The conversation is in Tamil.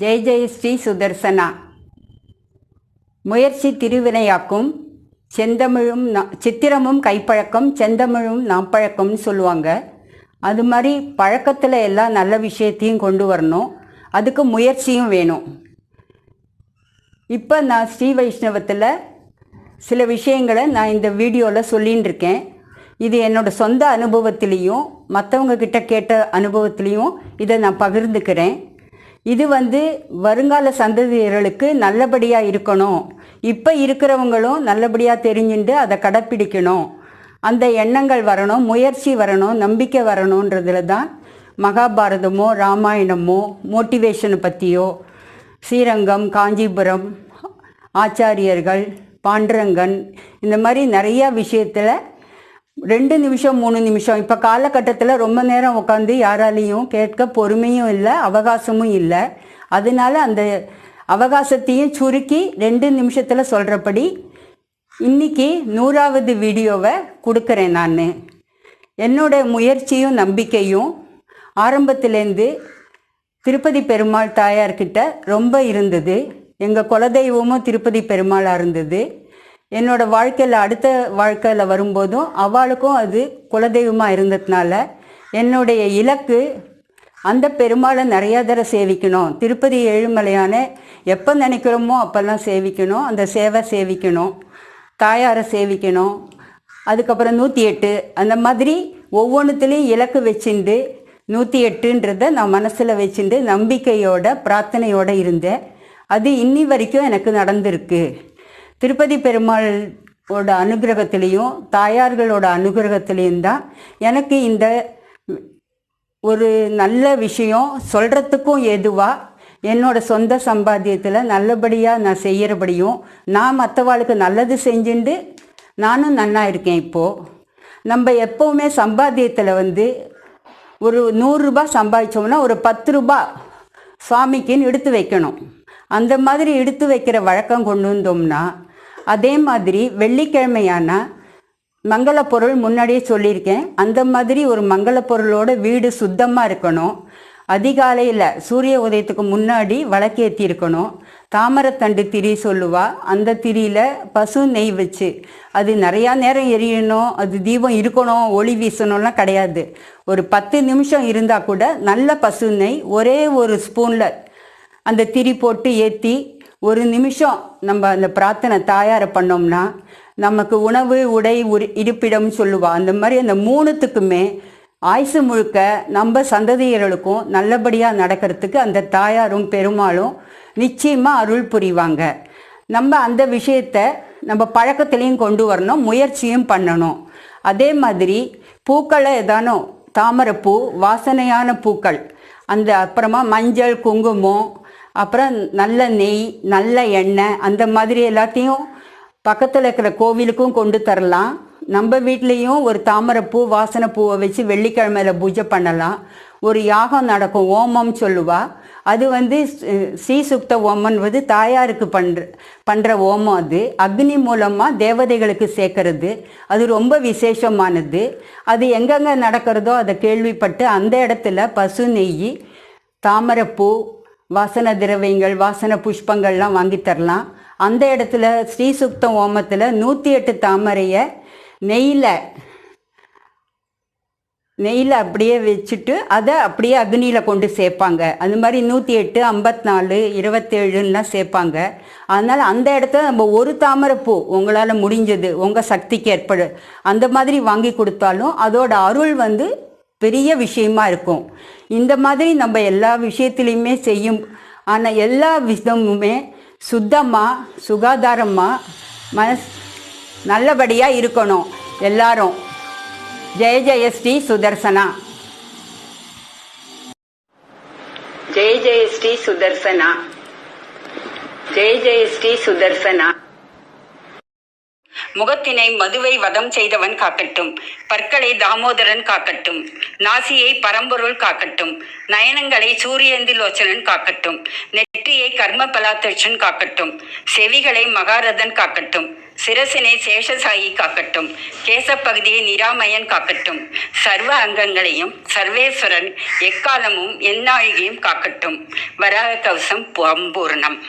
ஜெய ஜெய ஸ்ரீ சுதர்சனா. முயற்சி திருவினையாக்கும், செந்தமிழும் சித்திரமும் கைப்பழக்கம், செந்தமிழும் நாப்பழக்கம்னு சொல்லுவாங்க. அது மாதிரி பழக்கத்தில் எல்லா நல்ல விஷயத்தையும் கொண்டு வரணும், அதுக்கு முயற்சியும் வேணும். இப்போ நான் ஸ்ரீ வைஷ்ணவத்தில் சில விஷயங்களை நான் இந்த வீடியோவில் சொல்லின்னு இருக்கேன். இது என்னோடய சொந்த அனுபவத்திலையும் மற்றவங்க கிட்ட கேட்ட அனுபவத்திலையும் இதை நான் பகிர்ந்துக்கிறேன். இது வருங்கால சந்ததியர்களுக்கு நல்லபடியாக இருக்கணும், இப்போ இருக்கிறவங்களும் நல்லபடியாக தெரிஞ்சுட்டு அதை கடைப்பிடிக்கணும், அந்த எண்ணங்கள் வரணும், முயற்சி வரணும், நம்பிக்கை வரணுன்றதுல தான் மகாபாரதமோ ராமாயணமோ மோட்டிவேஷனை பற்றியோ, ஸ்ரீரங்கம், காஞ்சிபுரம், ஆச்சாரியர்கள், பாண்டுரங்கன், இந்த மாதிரி நிறையா விஷயத்தில் 2 நிமிஷம் 3 நிமிஷம் இப்போ காலகட்டத்தில் ரொம்ப நேரம் உட்காந்து யாராலையும் கேட்க பொறுமையும் இல்லை, அவகாசமும் இல்லை. அதனால அந்த அவகாசத்தையும் சுருக்கி 2 நிமிஷத்தில் சொல்கிறபடி இன்றைக்கி 100வது வீடியோவை கொடுக்குறேன். நான் என்னோட முயற்சியும் நம்பிக்கையும் ஆரம்பத்துலேருந்து திருப்பதி பெருமாள் தாயார்கிட்ட ரொம்ப இருந்தது. எங்கள் குலதெய்வமும் திருப்பதி பெருமாளாக இருந்தது. என்னோடய வாழ்க்கையில் அடுத்த வாழ்க்கையில் வரும்போதும் அவளுக்கும் அது குலதெய்வமாக இருந்ததுனால என்னுடைய இலக்கு அந்த பெருமாளை நிறையா தடவை சேவிக்கணும். திருப்பதி ஏழுமலையான எப்போ நினைக்கிறோமோ அப்போல்லாம் சேவிக்கணும், அந்த சேவை சேவிக்கணும், தாயாரை சேவிக்கணும். அதுக்கப்புறம் 108 அந்த மாதிரி ஒவ்வொன்றுத்துலேயும் இலக்கு வச்சுட்டு 108ன்றதை நான் மனசில் வச்சுட்டு நம்பிக்கையோட பிரார்த்தனையோடு இருந்தேன். அது இன்னி வரைக்கும் எனக்கு நடந்திருக்கு. திருப்பதி பெருமாளோட அனுகிரகத்திலையும் தாயார்களோட அனுகிரகத்திலையும் தான் எனக்கு இந்த ஒரு நல்ல விஷயம் சொல்கிறதுக்கும் ஏதுவாக என்னோடய சொந்த சம்பாத்தியத்தில் நல்லபடியாக நான் செய்கிறபடியும் நான் மற்றவாளுக்கு நல்லது செஞ்சுட்டு நானும் நன்னா இருக்கேன். இப்போது நம்ம எப்போவுமே சம்பாத்தியத்தில் ஒரு 100 ரூபாய் சம்பாதிச்சோம்னா ஒரு 10 ரூபாய் சுவாமிக்குன்னு எடுத்து வைக்கணும். அந்த மாதிரி எடுத்து வைக்கிற வழக்கம் கொண்டு வந்தோம்னா, அதே மாதிரி வெள்ளிக்கிழமையான மங்கள பொருள் முன்னாடியே சொல்லியிருக்கேன், அந்த மாதிரி ஒரு மங்கள பொருளோட வீடு சுத்தமாக இருக்கணும். அதிகாலையில் சூரிய உதயத்துக்கு முன்னாடி விளக்கேற்றி இருக்கணும். தாமரத்தண்டு திரி சொல்லுவா, அந்த திரியில் பசு நெய் வச்சு அது நிறையா நேரம் எரியணும், அது தீபம் இருக்கணும், ஒளி வீசணும்லாம் கிடையாது. ஒரு 10 நிமிஷம் இருந்தால் கூட நல்ல பசு நெய் ஒரே ஒரு ஸ்பூனில் அந்த திரி போட்டு ஏற்றி 1 நிமிஷம் நம்ம அந்த பிரார்த்தனை தாயாரை பண்ணோம்னா நமக்கு உணவு, உடை, இருப்பிடம்னு சொல்லுவாள். அந்த மாதிரி அந்த 3த்துக்குமே ஆயுசு முழுக்க நம்ம சந்ததியர்களுக்கும் நல்லபடியாக நடக்கிறதுக்கு அந்த தாயாரும் பெருமாளும் நிச்சயமாக அருள் புரிவாங்க. நம்ம அந்த விஷயத்தை நம்ம பழக்கத்துலேயும் கொண்டு வரணும், முயற்சியும் பண்ணணும். அதே மாதிரி பூக்களை ஏதானோ தாமரைப்பூ, வாசனையான பூக்கள், அந்த அப்புறமா மஞ்சள், குங்குமம், அப்புறம் நல்ல நெய், நல்ல எண்ணெய், அந்த மாதிரி எல்லாத்தையும் பக்கத்தில் இருக்கிற கோவிலுக்கும் கொண்டு தரலாம். நம்ம வீட்லேயும் ஒரு தாமரைப்பூ, வாசனை பூவை வச்சு வெள்ளிக்கிழமையில் பூஜை பண்ணலாம். ஒரு யாகம் நடக்கும், ஓமம் சொல்லுவா. அது ஸ்ரீசுக்த ஓமன்வது தாயாருக்கு பண்ணுற ஓமம். அது அக்னி மூலமாக தேவதைகளுக்கு சேர்க்கறது. அது ரொம்ப விசேஷமானது. அது எங்கெங்கே நடக்கிறதோ அதை கேள்விப்பட்டு அந்த இடத்துல பசு நெய், தாமரைப்பூ, வாசன திரவியங்கள், வாசன புஷ்பங்கள்லாம் வாங்கி தரலாம். அந்த இடத்துல ஸ்ரீசுக்த ஓமத்தில் 108 தாமரையை நெய்யில் அப்படியே வச்சுட்டு அதை அப்படியே அக்னியில் கொண்டு சேர்ப்பாங்க. அது மாதிரி 108, 54, 27லாம் சேர்ப்பாங்க. அதனால் அந்த இடத்துல நம்ம ஒரு தாமரைப்பூ உங்களால் முடிஞ்சது, உங்கள் சக்திக்கு ஏற்படு அந்த மாதிரி வாங்கி கொடுத்தாலும் அதோட அருள் பெரிய விஷயமா இருக்கும். இந்த மாதிரி நம்ம எல்லா விஷயத்துலையுமே செய்யும். ஆனால் எல்லா விதமுமே சுத்தமாக, சுகாதாரமாக, நல்லபடியாக இருக்கணும் எல்லாரும். ஜெய ஜெய ஸ்ரீ சுதர்சனா. ஜெய ஜெய ஸ்ரீ சுதர்சனா. ஜெய ஜெய ஸ்ரீ சுதர்சனா. முகத்தினை மதுவை வதம் செய்தவன் காக்கட்டும், பற்களை தாமோதரன் காக்கட்டும், நாசியை பரம்பொருள் காக்கட்டும், நயனங்களை சூரியந்திலோச்சனன் காக்கட்டும், நெற்றியை கர்ம பலாத்தட்சன் காக்கட்டும், செவிகளை மகாரதன் காக்கட்டும், சிரசினை சேஷசாயி காக்கட்டும். கேசப்பகுதியை நிராமயன் காக்கட்டும். சர்வ அங்கங்களையும் சர்வேஸ்வரன் எக்காலமும் எந்நாழிகையும் காக்கட்டும். வராக கவசம் சம்பூர்ணம்.